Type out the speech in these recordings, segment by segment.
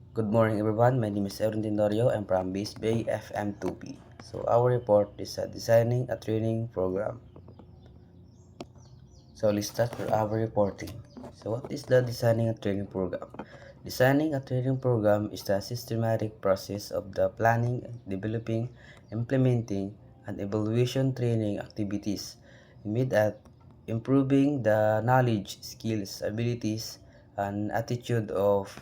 Good morning everyone, my name is Aaron Tenorio. I'm from Base Bay FM2P. So our report is designing a training program. So let's start with our reporting. So what is the designing a training program? Designing a training program is the systematic process of the planning, developing, implementing, and evaluation training activities aimed at improving the knowledge, skills, abilities, and attitude of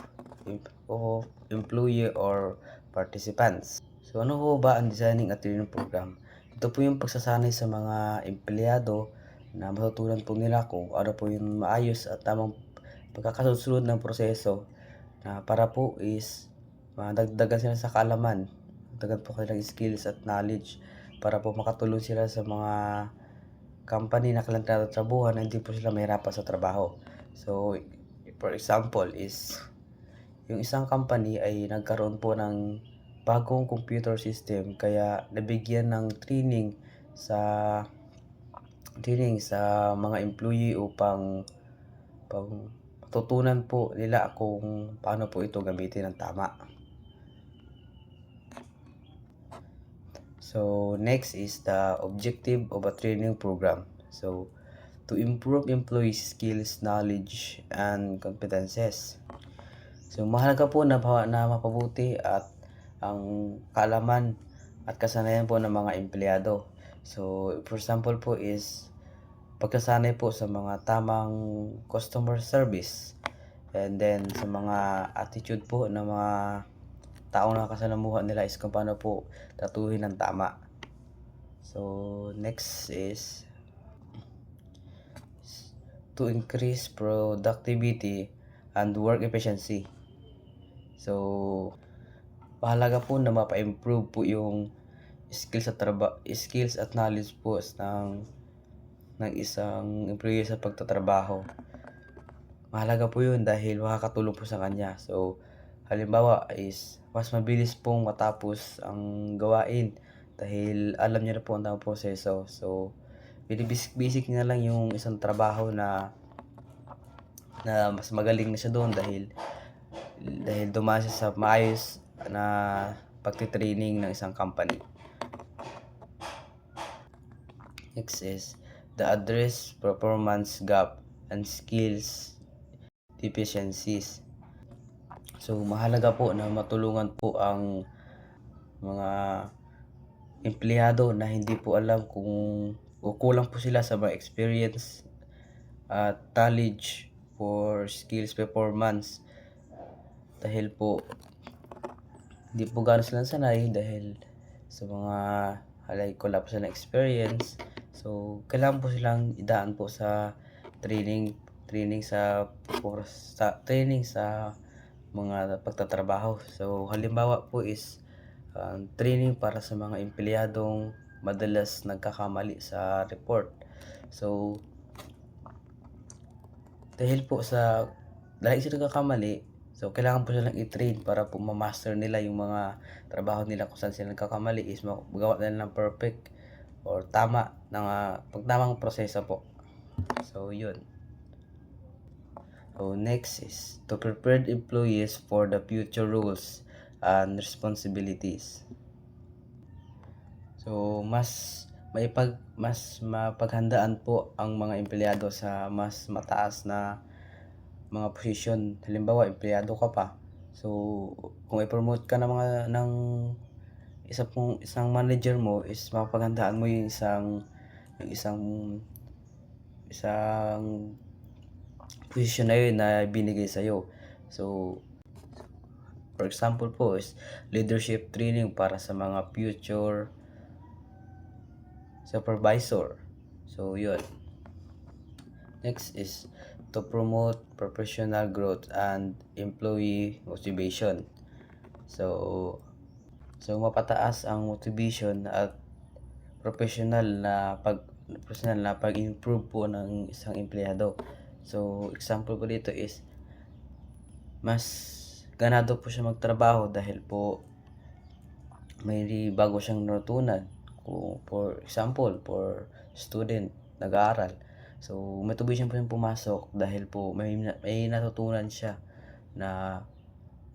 employee or participants. So ano ho ba ang designing at training program? Ito po yung pagsasanay sa mga empleyado na matutunan po nila kung ano po yung maayos at tamang pagkakasunod ng proseso na para po is madagdagan sila sa kaalaman, dagdagan po kanilang skills at knowledge para po makatulong sila sa mga company na kailangan tinatrabuhan na hindi po sila mahirapan sa trabaho. So, for example is yung isang company ay nagkaroon po ng bagong computer system kaya nabigyan ng sa training sa mga employee upang matutunan po nila kung paano po ito gamitin ng tama. So next is the objective of a training program. So to improve employees' skills, knowledge, and competences. So mahalaga po na mapabuti at ang kaalaman at kasanayan po ng mga empleyado. So for example po is pagkasanay po sa mga tamang customer service, and then sa mga attitude po ng mga taong nakasalamuha nila is kung paano po tatuhin ng tama. So next is to increase productivity and work efficiency. So mahalaga po na mapa-improve po yung skills at knowledge po ng isang employee sa pagtatrabaho. Mahalaga po yun dahil makakatulong po sa kanya. So halimbawa is mas mabilis pong matapos ang gawain dahil alam niya na po ang tamang proseso. So basic niya lang yung isang trabaho na mas magaling na siya doon dahil dumaan siya sa maayos na pagtitraining ng isang company. Next is the address performance gap and skills deficiencies. So mahalaga po na matulungan po ang mga empleyado na hindi po alam kung kulang po sila sa mga experience at knowledge for skills performance dahil po hindi po gano'n sila sanay dahil sa mga wala po silang experience. So kailangan po silang idaan po sa training sa mga pagtatrabaho. So halimbawa po is training para sa mga empleyadong madalas nagkakamali sa report. So dahil sila nagkakamali, so kailangan po silang i-train para po ma-master nila yung mga trabaho nila kung saan sila nagkakamali is magawa nila ng perfect or tama ng pagtamang proseso po. So yun. So next is to prepare employees for the future roles and responsibilities. So mas mapaghandaan po ang mga empleyado sa mas mataas na mga posisyon. Halimbawa, empleyado ka pa. So kung i-promote ka ng isang manager mo is mapaghandaan mo yung isang posisyon na yun na binigay sa'yo. So for example po is leadership training para sa mga future supervisor. So yun. Next is to promote professional growth and employee motivation. So mapataas ang motivation at professional na pag-improve po ng isang empleyado. So example ko dito is mas ganado po siya magtrabaho dahil po may bago siyang natutunan. For example, for student nag-aaral. So motivation po yung pumasok dahil po may natutunan siya na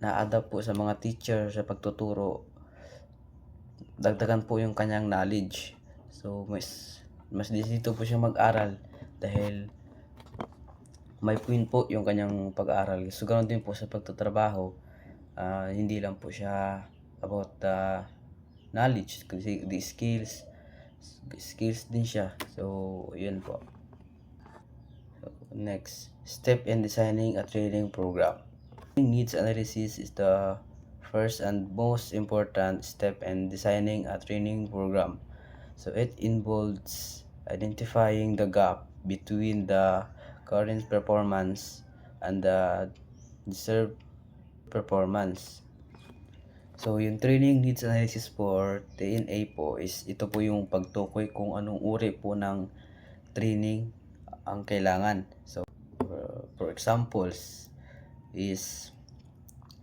na-adapt po sa mga teacher sa pagtuturo, dagdagan po yung kanyang knowledge. So mas dito po siya mag-aral dahil may point po yung kanyang pag-aaral. So ganoon din po sa pagtatrabaho, hindi lang po siya about the knowledge, kasi the skills din siya. So yun po. So, next, step in designing a training program. Needs analysis is the first and most important step in designing a training program. So it involves identifying the gap between the current performance and the deserved performance. So yung training needs analysis for TNA po is ito po yung pagtukoy kung anong uri po ng training ang kailangan. So for examples is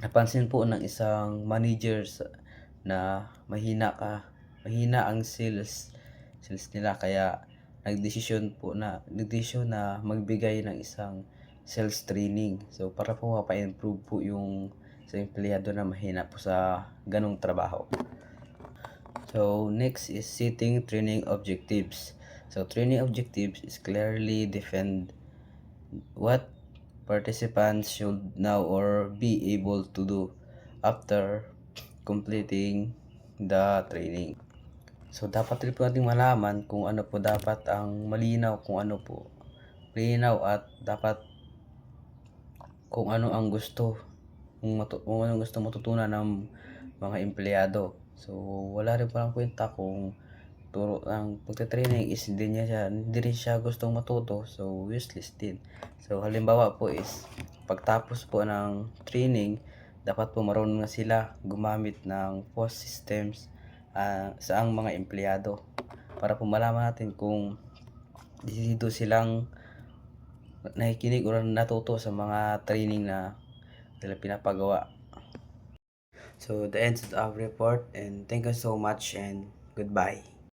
napansin po ng isang manager na mahina ang sales nila, kaya nagdesisyon na magbigay ng isang sales training. So para po mapa-improve po yung sa empleyado na mahina po sa ganong trabaho. So next is setting training objectives. So training objectives is clearly defined what participants should now or be able to do after completing the training. So dapat rin po natin malaman kung ano po dapat ang malinaw at dapat kung ano ang gusto matutunan ng mga empleyado. So wala rin parang kwenta kung turo ng pagte-training is hindi rin siya gustong matuto, so useless din. So halimbawa po is pagtapos po ng training, dapat po marunong na sila gumamit ng POS systems sa ang mga empleyado para po malaman natin kung dito silang nakikinig o natuto sa mga training na nila pinapagawa. So the ends of our report, and thank you so much and goodbye.